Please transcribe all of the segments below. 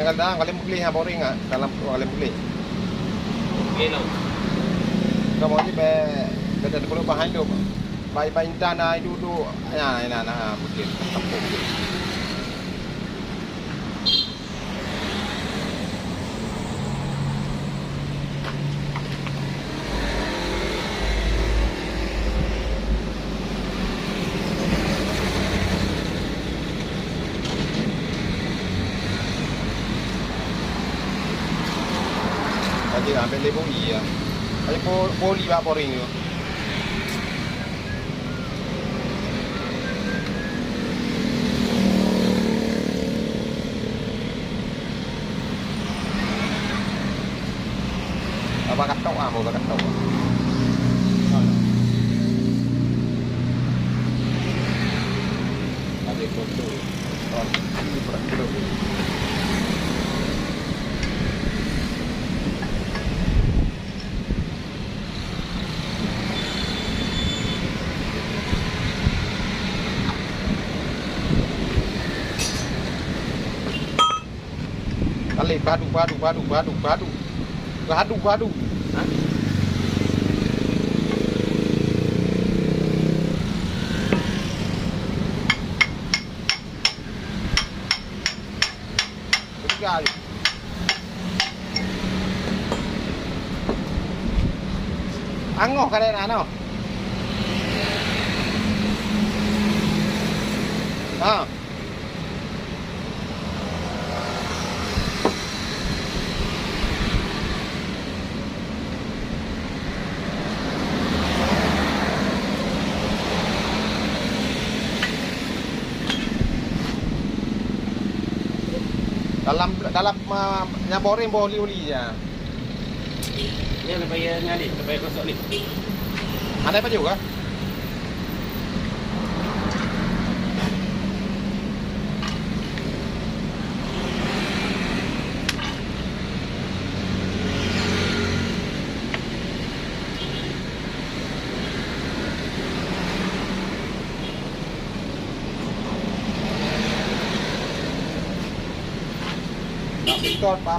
Yang dalam kalian boleh ha boring ah. Dalam kalian boleh. Okey lah. Kamu ni beda kalau bahan tu. Baik intan ai duduk. Ya, nah mungkin. Kampung. Jadi ambil lebu iya. Ada poli ba boring tu. Apa katok ah, mau katok. Ada foto. Oh, ini berat. Kali badu. Ha? Sekali. Angoh kalian ano? Ha. Dalam nyaborin boli ya. Ni nak bayar dengan ni, nak bayar kosok ni. Ada apa juga?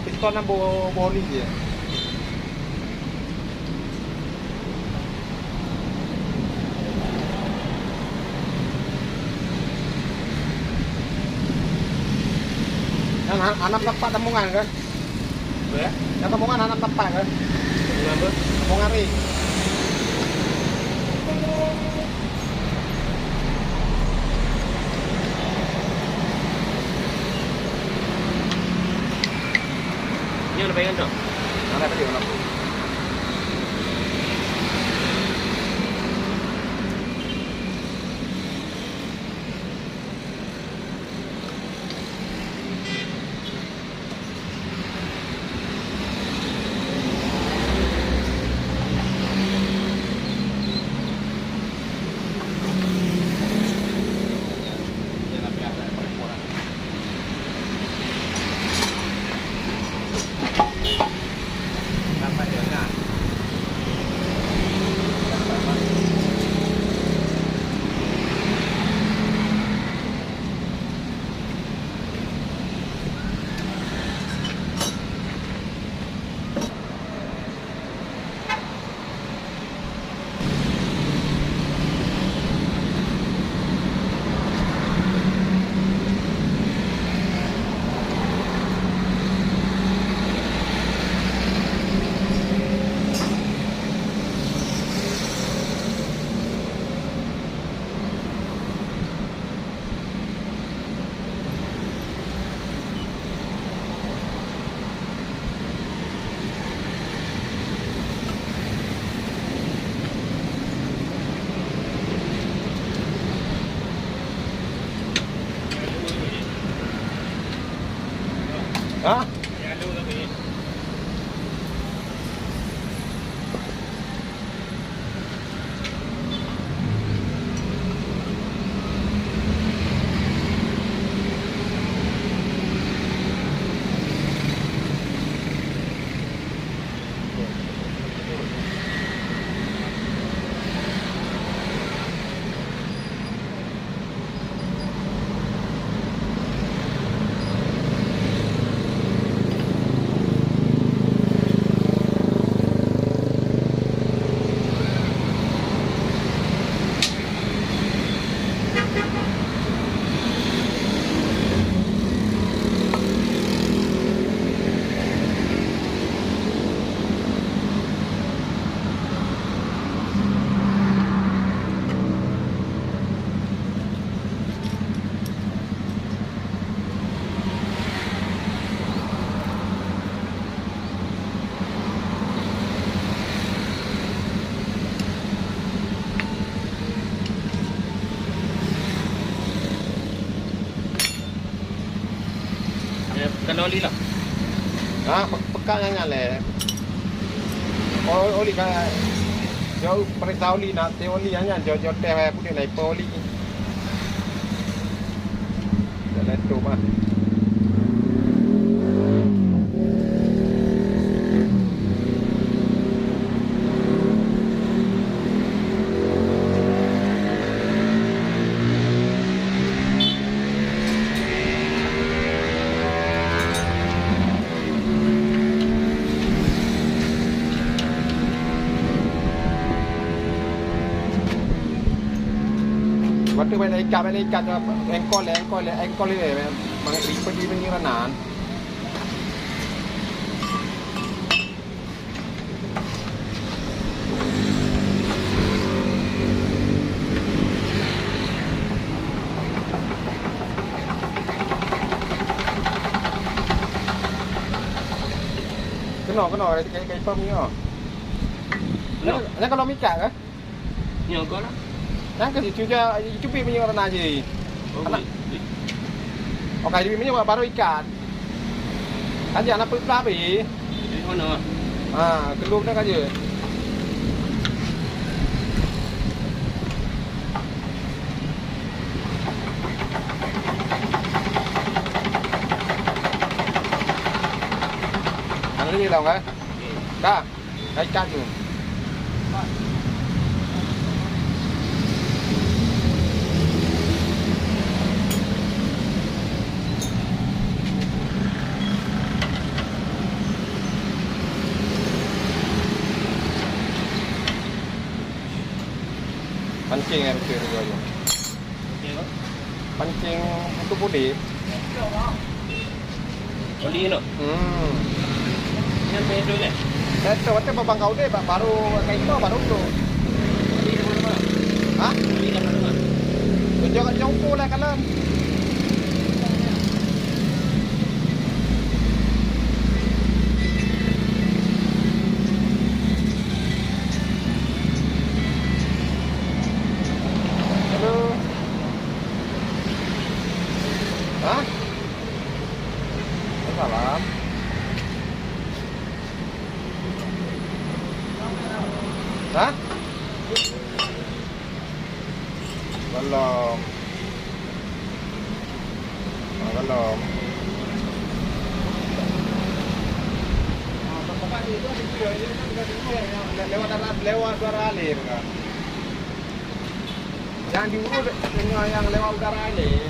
Piston na boli dia. Anak tepat temungan kan? Ya? Yang temungan anak tepat kan? Temungan apa? Temungan ring. Ni nak bayar tak? Ada apa dia nak? Hah? Kalau oli lah. Pekat jangan le. Oli kan jauh periksa oli nak teh oli jangan jauh teh putih lai oli. Dah tu mah. Waktu main ikat engkol le mang pergi penyiaran. Kena kayak pam ni oh. Nak kalau mikat ke? Ni kau lah. Nah, kasi cuci punya orang aja. Anak. Oke, di punya baru ikat. Aja anak pelap ni. Di mana? Kelum dah aja. Anak ni long kan? Dah. Dah ikat tu. Pancing betul juga tu. Pancing untuk putih. Oli no. Yang betul le. Betul babang kau deh baru kayak itu baru tu. Oli di mana? Hah? Oli di mana? Jangan jauh lah kalian. Hah? Salam. Hah? Belum. Belum. Lewat udara alir kan. Jangan diurut dengan yang lewat udara alir.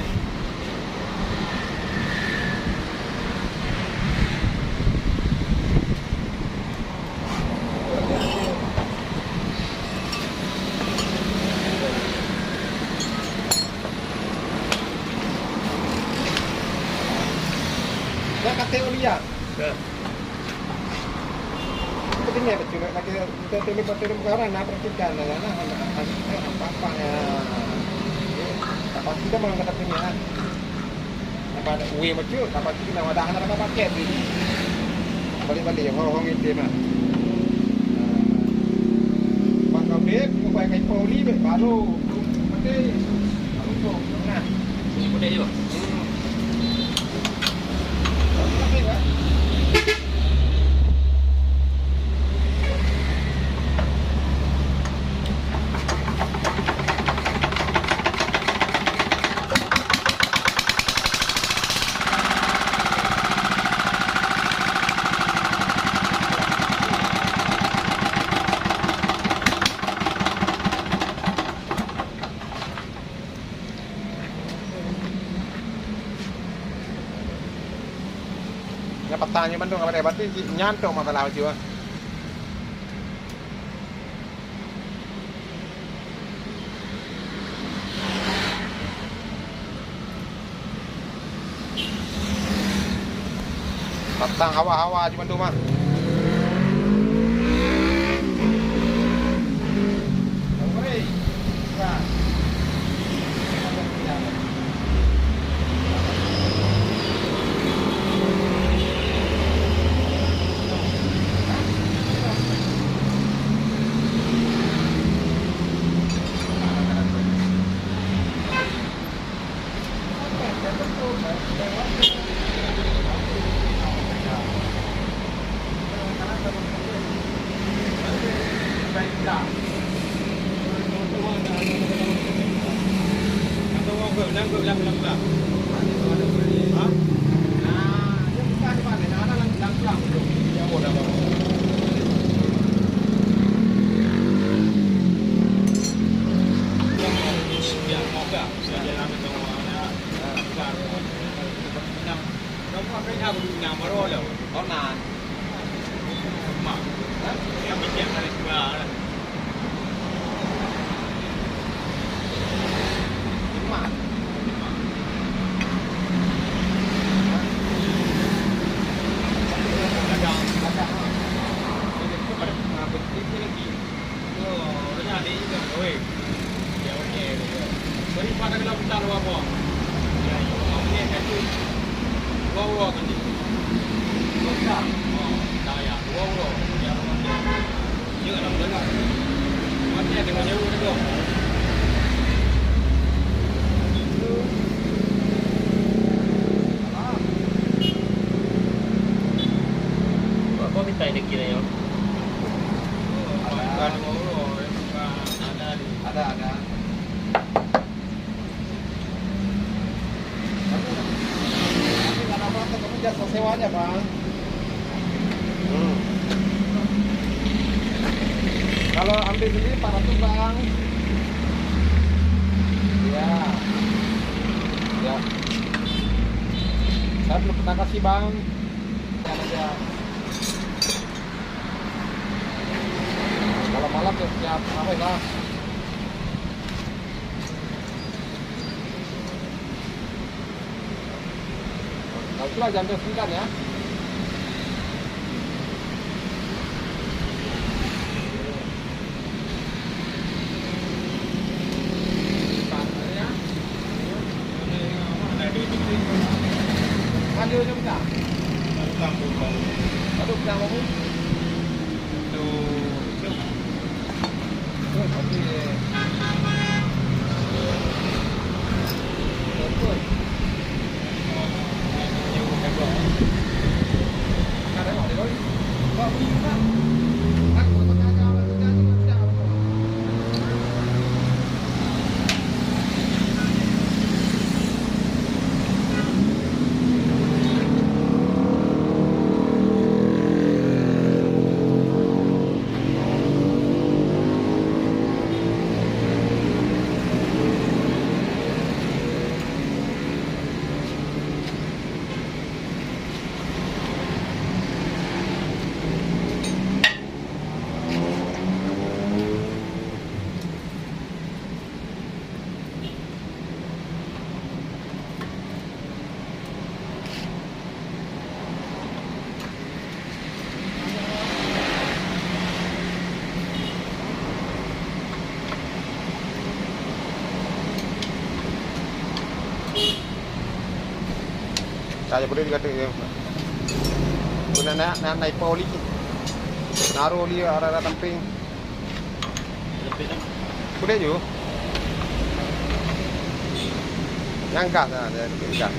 Nak kata oli ya? Seperti ni betul. Lagi kita tele perkara nak praktikan apa ya. Apa kita mau kata punya kan? Apa uwe betul? Apa kita nak ada anak paket ni? Balik yang orang itu mah. Bangkau dek, kau pakai poli baru. Mesti baru tu. Nah, Boleh juga. Petanya Bandung apa berarti nyantok masalah juga. Petang hawa-hawa di Bandung mah. Baik dah. Atau mau ke belang. Ha? Nah, dia buka di mana? Nah, ada lang tu. Yang mau dah bawa. Yang mau ke? Saya jalan ke tengah mana? Bukan. Kamu apa yang aku nak marah lah? Oh, nah. Mak. Yang bikin hari tua lah. Lima. Kadang. Jadi tu pada penting lagi. Oh, renyah ni juga. Oi. Ya okey. Beri pada kalau kita luar apa? Ya, okey kan tu. Wow kan ni. Besar. Oh, dah ya. Wow. Ya orang dia. Ya dalam dengar. Mati ada macam tu tu. Apa minta ini kira ya? Ada wow. Ada. Tapi kalau apa kamu jasa sewanya, Bang. Kalau ambil sendiri 400, Bang. Ya. Saya belum pernah kasih, Bang. Yang aja. Kalau malam siap apa ya? Kalau itulah jam 9 ya. Ada je bukan? Ada bukan kamu? Okey. Betul. Ada apa dia? Kau beli kan? Kan kau tak ada apa tu jadi macam apa? Saya boleh dikata guna naik oli, naruh oli arah tamping. Boleh juga. Yang gas, dah, dah.